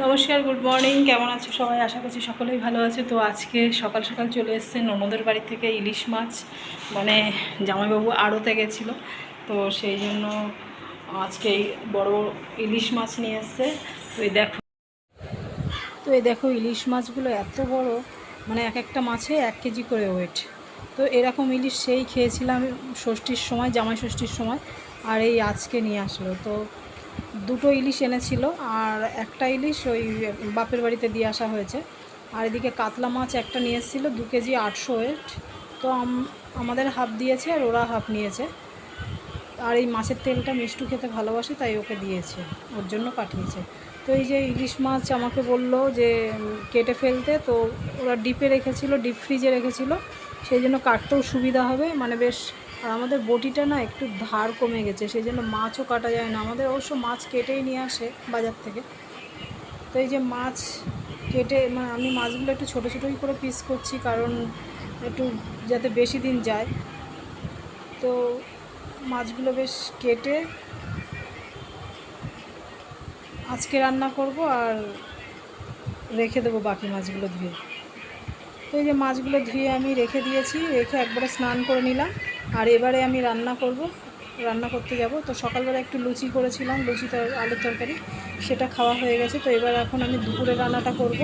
নমস্কার, good morning. কেমন আছো সবাই? আশা করছি সকলেই ভালো আছে। তো আজকে সকাল সকাল চলে এসছে ননদের বাড়ি থেকে ইলিশ মাছ, মানে জামাইবাবু আড়তে গেছিলো, তো সেই জন্য আজকে এই বড় ইলিশ মাছ নিয়ে এসছে। তো এই দেখো ইলিশ মাছগুলো এত বড়, মানে এক একটা মাছে 1 কেজি করে ওয়েট। তো এরকম ইলিশ সেই খেয়েছিলাম ষষ্ঠীর সময়, জামাই ষষ্ঠীর সময়, আর এই আজকে নিয়ে আসলো। তো দুটো ইলিশ এনেছিল, আর একটা ইলিশ ওই বাপের বাড়িতে দিয়ে আসা হয়েছে। আর এদিকে কাতলা মাছ একটা নিয়ে এসেছিলো 2 কেজি 800 ওয়েট। তো আমাদের হাফ দিয়েছে আর ওরা হাফ নিয়েছে। আর এই মাছের তেলটা মিষ্টু খেতে ভালোবাসে, তাই ওকে দিয়েছে, ওর জন্য পাঠিয়েছে। তো এই যে ইলিশ মাছ আমাকে বললো যে কেটে ফেলতে, তো ওরা ডিপে রেখেছিল, ডিপ ফ্রিজে রেখেছিল, সেই জন্য কাটতেও সুবিধা হবে, মানে বেশ। আর আমাদের বটিটা না একটু ধার কমে গেছে, সেই জন্য মাছও কাটা যায় না। আমাদের অবশ্য মাছ কেটেই নিয়ে আসে বাজার থেকে। তো এই যে মাছ কেটে, মানে আমি মাছগুলো একটু ছোটো ছোটোই করে পিস করছি, কারণ একটু যাতে বেশি দিন যায়। তো মাছগুলো বেশ কেটে আজকে রান্না করব, আর রেখে দেবো বাকি মাছগুলো ধুয়ে। তো এই যে মাছগুলো ধুয়ে আমি রেখে দিয়েছি, রেখে একবারে স্নান করে নিলাম। আর এবারে আমি রান্না করতে যাব। তো সকালবেলা একটু লুচি করেছিলাম, আলুর তরকারি, সেটা খাওয়া হয়ে গেছে। তো এবার এখন আমি দুপুরে রান্নাটা করব।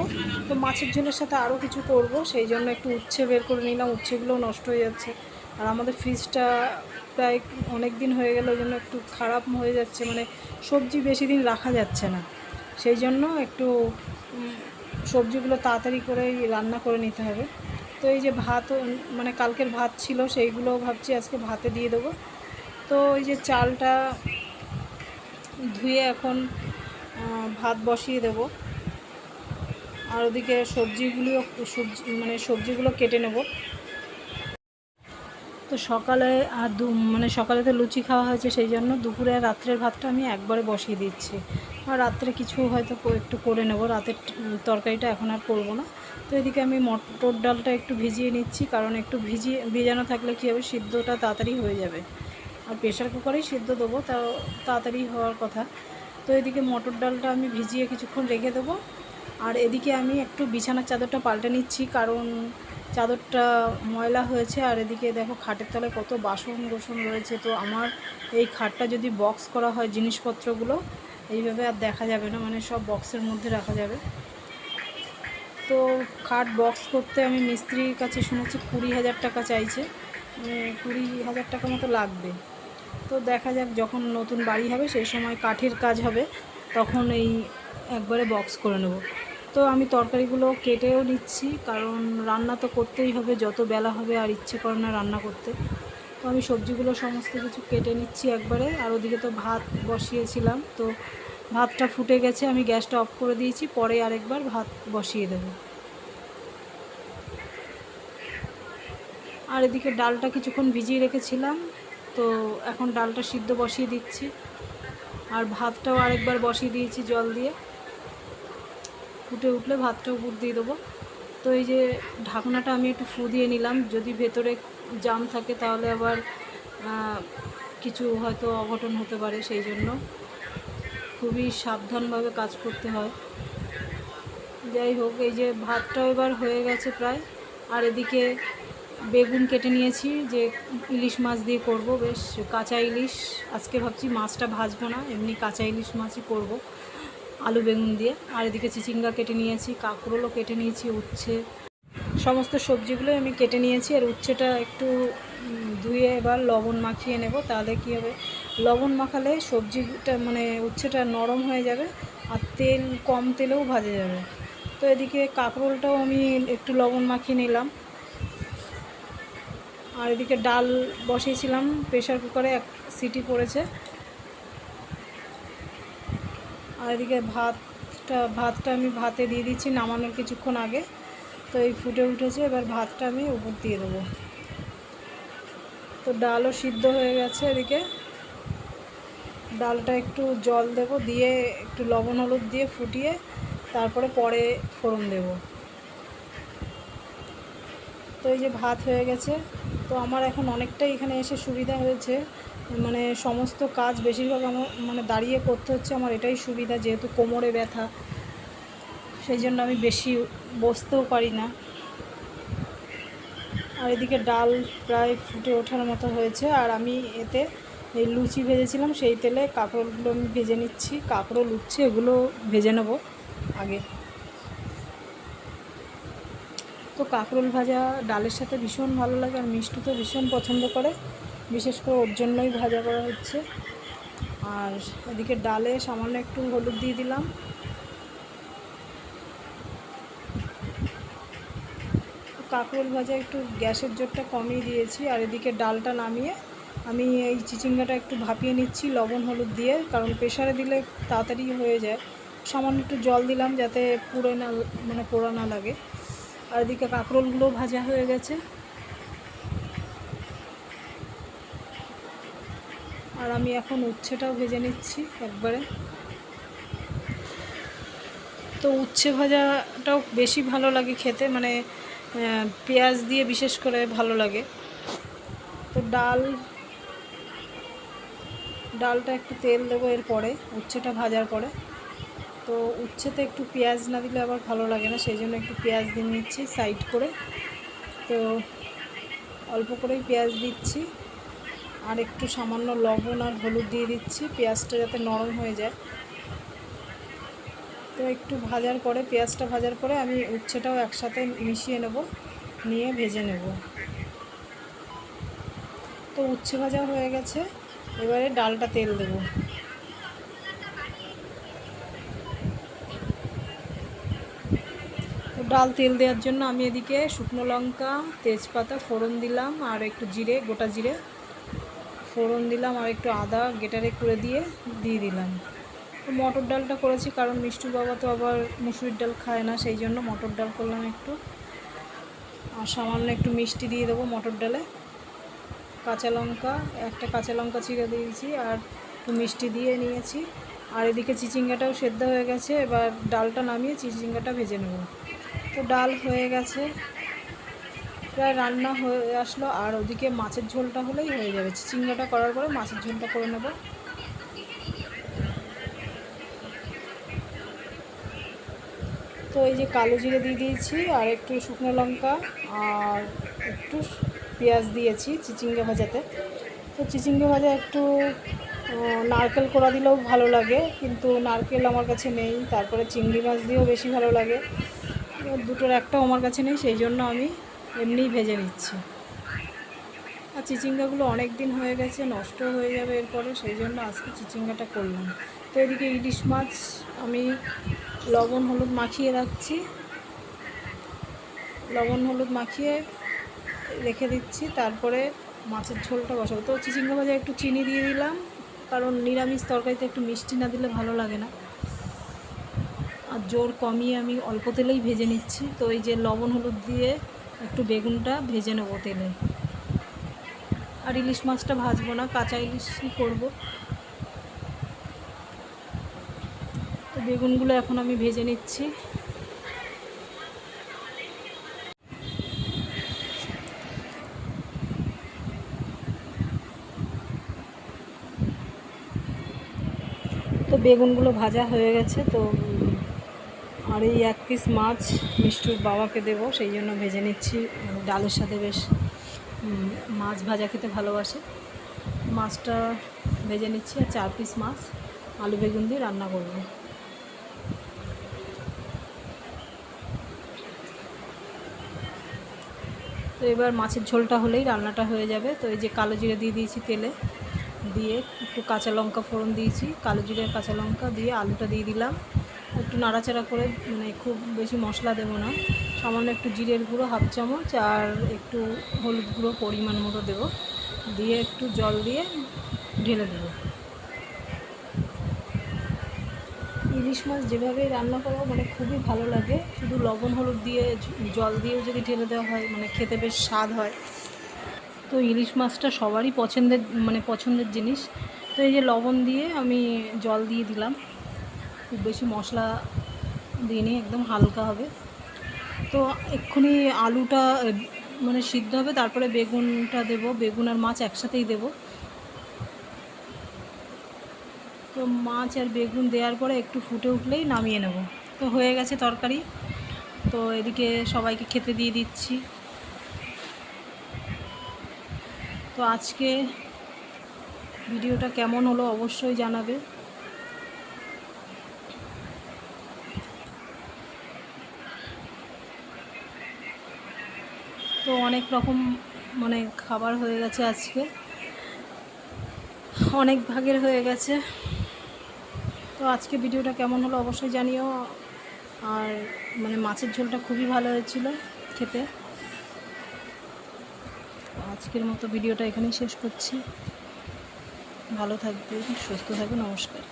তো মাছের ঝোলের সাথে আরও কিছু করব, সেই জন্য একটু উচ্ছে বের করে নিলাম, উচ্ছেগুলোও নষ্ট হয়ে যাচ্ছে। আর আমাদের ফ্রিজটা প্রায় অনেক দিন হয়ে গেল, ওই জন্য একটু খারাপ হয়ে যাচ্ছে, মানে সবজি বেশি দিন রাখা যাচ্ছে না, সেই জন্য একটু সবজিগুলো তাড়াতাড়ি করেই রান্না করে নিতে হবে। তো এই যে ভাত, মানে কালকের ভাত ছিল, সেইগুলো ভাবছি আজকে ভাতে দিয়ে দেবো। তো এই যে চালটা ধুয়ে এখন ভাত বসিয়ে দেব। আর ওদিকে সবজিগুলো কেটে নেব। তো সকালে আর সকালে তো লুচি খাওয়া হয়েছে, সেই জন্য দুপুরে আর রাত্রের ভাতটা আমি একবারে বসিয়ে দিচ্ছি। আর রাত্রে কিছু হয়তো একটু করে নেব, রাতের তরকারিটা এখন আর করব না। তো এদিকে আমি মটর ডালটা একটু ভিজিয়ে নিচ্ছি, কারণ একটু ভিজানো থাকলে কী হবে, সিদ্ধটা তাড়াতাড়ি হয়ে যাবে। আর প্রেশার কুকারেই সিদ্ধ দেবো, তাও তাড়াতাড়ি হওয়ার কথা। তো এদিকে মটর ডালটা আমি ভিজিয়ে কিছুক্ষণ রেখে দেবো। আর এদিকে আমি একটু বিছানার চাদরটা পাল্টে নিচ্ছি, কারণ চাদরটা ময়লা হয়েছে। আর এদিকে দেখো খাটের তলায় কত বাসন গোসন রয়েছে। তো আমার এই খাটটা যদি বক্স করা হয়, জিনিসপত্রগুলো এইভাবে আর দেখা যাবে না, মানে সব বক্সের মধ্যে রাখা যাবে। তো খাট বক্স করতে আমি মিস্ত্রির কাছে শুনেছি 20,000 টাকা চাইছে, 20,000 টাকা মতো লাগবে। তো দেখা যাক, যখন নতুন বাড়ি হবে সেই সময় কাঠের কাজ হবে, তখন এই একবারে বক্স করে নেব। তো আমি তরকারিগুলো কেটেও নিচ্ছি, কারণ রান্না তো করতেই হবে, যত বেলা হবে আর ইচ্ছে করে না রান্না করতে। তো আমি সবজিগুলো সমস্ত কিছু কেটে নিচ্ছি একবারে। আর ওদিকে তো ভাত বসিয়েছিলাম, তো ভাতটা ফুটে গেছে, আমি গ্যাসটা অফ করে দিয়েছি, পরে আরেকবার ভাত বসিয়ে দেব। আর এদিকে ডালটা কিছুক্ষণ ভিজিয়ে রেখেছিলাম, তো এখন ডালটা সিদ্ধ বসিয়ে দিচ্ছি। আর ভাতটাও আরেকবার বসিয়ে দিয়েছি জল দিয়ে, ফুটে উঠলে ভাতটাও উপর দিয়ে দেবো। তো এই যে ঢাকনাটা আমি একটু ফু দিয়ে নিলাম, যদি ভেতরে জাম থাকে তাহলে আবার কিছু হয়তো অঘটন হতে পারে, সেই জন্য খুবই সাবধানভাবে কাজ করতে হয়। যাই হোক, এই যে ভাতটাও এবার হয়ে গেছে প্রায়। আর এদিকে বেগুন কেটে নিয়েছি, যে ইলিশ মাছ দিয়ে করব, বেশ কাঁচা ইলিশ। আজকে ভাবছি মাছটা ভাজবো না, এমনি কাঁচা ইলিশ মাছই করব আলু বেগুন দিয়ে। আর এদিকে চিচিঙ্গা কেটে নিয়েছি, কাঁকরোলও কেটে নিয়েছি, উচ্ছে, সমস্ত সবজিগুলোই আমি কেটে নিয়েছি। আর উচ্ছেটা একটু ধুয়ে এবার লবণ মাখিয়ে নেব, তাহলে কী হবে, লবণ মাখালে সবজিটা, মানে উচ্ছেটা নরম হয়ে যাবে, আর কম তেলেও ভাজা যাবে। তো এদিকে কাঁকরোলটাও আমি একটু লবণ মাখিয়ে নিলাম। আর এদিকে ডাল বসিয়েছিলাম প্রেশার কুকারে, 1 সিটি পড়েছে। আর এদিকে ভাতটা আমি ভাতে দিয়ে দিচ্ছি নামানোর কিছুক্ষণ আগে। তো এই ফুটে উঠেছে, এবার ভাতটা আমি উপর দিয়ে দেবো। তো ডালও সিদ্ধ হয়ে গেছে। এদিকে ডালটা একটু জল দেব, দিয়ে একটু লবণ হলুদ দিয়ে ফুটিয়ে তারপরে ফোড়ন দেব। তো এই যে ভাত হয়ে গেছে। তো আমার এখন অনেকটাই এখানে এসে সুবিধা হয়েছে, মানে সমস্ত কাজ বেশিরভাগ আমার মানে দাঁড়িয়ে করতে হচ্ছে, আমার এটাই সুবিধা, যেহেতু কোমরে ব্যথা। সেই জন্য আমি বেশি বসতেও পারি না। আর এদিকে ডাল প্রায় ফুটে ওঠার মতো হয়েছে, আর আমি এতে এই লুচি ভেজেছিলাম সেই তেলে কাঁকরোলগুলো আমি ভেজে নিচ্ছি। কাঁকরোল উচ্ছে এগুলো ভেজে নেব আগে। তো কাঁকরোল ভাজা ডালের সাথে ভীষণ ভালো লাগে, আর মিষ্টি তো ভীষণ পছন্দ করে, বিশেষ করে ওর জন্যই ভাজা করা হচ্ছে। আর এদিকে ডালে সামান্য একটু হলুদ দিয়ে দিলাম। কাঁকরোল ভাজা একটু গ্যাসের জোরটা কমিয়ে দিয়েছি। আর এদিকে ডালটা নামিয়ে আমি এই চিচিঙ্গাটা একটু ভাপিয়ে নিচ্ছি লবণ হলুদ দিয়ে, কারণ প্রেশারে দিলে তাড়াতাড়ি হয়ে যায়। সামান্য একটু জল দিলাম যাতে পুড়ে না, মানে পোড়া না লাগে। আর এদিকে কাঁকরোলগুলো ভাজা হয়ে গেছে। আর আমি এখন উচ্ছেটাও ভেজে নিচ্ছি একবারে। তো উচ্ছে ভাজাটাও বেশি ভালো লাগে খেতে, মানে পেঁয়াজ দিয়ে বিশেষ করে ভালো লাগে। তো ডালটা একটু তেল দেবো এরপরে, উচ্ছেটা ভাজার পরে। তো উচ্ছেতে একটু পেঁয়াজ না দিলে আবার ভালো লাগে না, সেই জন্য একটু পেঁয়াজ দিয়ে নিচ্ছি সাইড করে। তো অল্প করেই পেঁয়াজ দিচ্ছি, আর একটু সামান্য লবণ আর হলুদ দিয়ে দিচ্ছি পেঁয়াজটা যাতে নরম হয়ে যায়। তো একটু ভাজার পরে, পেঁয়াজটা ভাজার পরে আমি উচ্ছেটাও একসাথে মিশিয়ে নেব, নিয়ে ভেজে নেব। তো উচ্ছে ভাজা হয়ে গেছে, এবারে ডালটা তেল দেব। তো ডাল তেল দেওয়ার জন্য আমি এদিকে শুকনো লঙ্কা, তেজপাতা ফোড়ন দিলাম, আর একটু জিরে, গোটা জিরে ফোড়ন দিলাম, আর একটু আদা গেটারে করে দিয়ে দিলাম। তো মটর ডালটা করেছি কারণ মিষ্টুর বাবা তো আবার মুসুরির ডাল খায় না, সেই জন্য মটর ডাল করলাম একটু। আর সামান্য একটু মিষ্টি দিয়ে দেবো মটর ডালে। একটা কাঁচা লঙ্কা ছিঁড়ে দিয়েছি, আর একটু মিষ্টি দিয়ে নিয়েছি। আর এদিকে চিচিঙ্গাটাও সেদ্ধ হয়ে গেছে, এবার ডালটা নামিয়ে চিচিঙ্গাটা ভেজে নেব। তো ডাল হয়ে গেছে, প্রায় রান্না হয়ে আসলো। আর ওদিকে মাছের ঝোলটা হলেই হয়ে যাবে, চিচিঙ্গাটা করার পরে মাছের ঝোলটা করে নেব। তো এই যে কালো জিরে দিয়ে দিয়েছি, আর একটু শুকনো লঙ্কা, আর একটু পেঁয়াজ দিয়েছি চিচিঙ্গা ভাজাতে। তো চিচিঙ্গা ভাজা একটু নারকেল কোড়া দিলেও ভালো লাগে, কিন্তু নারকেল আমার কাছে নেই। তারপরে চিংড়ি মাছ দিয়েও বেশি ভালো লাগে, দুটোর একটাও আমার কাছে নেই, সেই জন্য আমি এমনিই ভেজে নিচ্ছি। আর চিচিঙ্গাগুলো অনেক দিন হয়ে গেছে, নষ্ট হয়ে যাবে এরপরে, সেই জন্য আজকে চিচিঙ্গাটা করলাম। তো এদিকে ইলিশ মাছ আমি লবণ হলুদ মাখিয়ে রাখছি, লবণ হলুদ মাখিয়ে রেখে দিচ্ছি। তারপরে মাছের ঝোলটা বসাবো। তো চিচিঙ্গা ভাজা একটু চিনি দিয়ে দিলাম, কারণ নিরামিষ তরকারিতে একটু মিষ্টি না দিলে ভালো লাগে না। আর জোর কমিয়ে আমি অল্প তেলেই ভেজে নিচ্ছি। তো এই যে লবণ হলুদ দিয়ে একটু বেগুনটা ভেজে নেবো তেলে। আর ইলিশ মাছটা ভাজবো না, কাঁচা ইলিশই করবো। তো বেগুনগুলো এখন আমি ভেজে নিচ্ছি। তো বেগুনগুলো ভাজা হয়ে গেছে। তো আর এই এক পিস মাছ মিষ্টুর বাবাকে দেবো, সেই জন্য ভেজে নিচ্ছি। ডালের সাথে বেশ মাছ ভাজা খেতে ভালোবাসে, মাছটা ভেজে নিচ্ছি। আর 4 পিস মাছ আলু বেগুন দিয়ে রান্না করব। তো এবার মাছের ঝোলটা হলেই রান্নাটা হয়ে যাবে। তো এই যে কালো জিরে দিয়ে দিয়েছি তেলে, দিয়ে একটু কাঁচা লঙ্কা ফোড়ন দিয়েছি, কালো জিরে কাঁচা লঙ্কা দিয়ে আলুটা দিয়ে দিলাম। একটু নাড়াচাড়া করে, মানে খুব বেশি মশলা দেবো না, সামান্য একটু জিরের গুঁড়ো 1/2 চামচ আর একটু হলুদ গুঁড়ো পরিমাণ মতো দেবো, দিয়ে একটু জল দিয়ে ঢেলে দেবো। ইলিশ মাছ যেভাবে রান্না করা মানে খুবই ভালো লাগে, শুধু লবণ হলুদ দিয়ে জল দিয়েও যদি ঢেলে দেওয়া হয় মানে খেতে বেশ স্বাদ হয়। তো ইলিশ মাছটা সবারই পছন্দের জিনিস। তো এই যে লবণ দিয়ে আমি জল দিয়ে দিলাম, খুব বেশি মশলা দিইনি, একদম হালকা হবে। তো এক্ষুনি আলুটা মানে সিদ্ধ হবে, তারপরে বেগুনটা দেবো, বেগুন আর মাছ একসাথেই দেবো। তো মাছ আর বেগুন দেওয়ার পরে একটু ফুটে উঠলেই নামিয়ে নেব। তো তো হয়ে গেছে তরকারি, তো এদিকে সবাইকে খেতে দিয়ে দিচ্ছি। তো আজকে ভিডিওটা কেমন হলো অবশ্যই জানাবে। তো অনেক রকম মানে খাবার হয়ে গেছে আজকে, অনেক ভাগের হয়ে গেছে। তো আজকে ভিডিওটা কেমন হলো অবশ্যই জানিও। আর মানে মাছের ঝোলটা খুবই ভালো হয়েছিল খেতে। আজকের মতো ভিডিওটা এখানেই শেষ করছি। ভালো থাকবেন, সুস্থ থাকবেন, নমস্কার।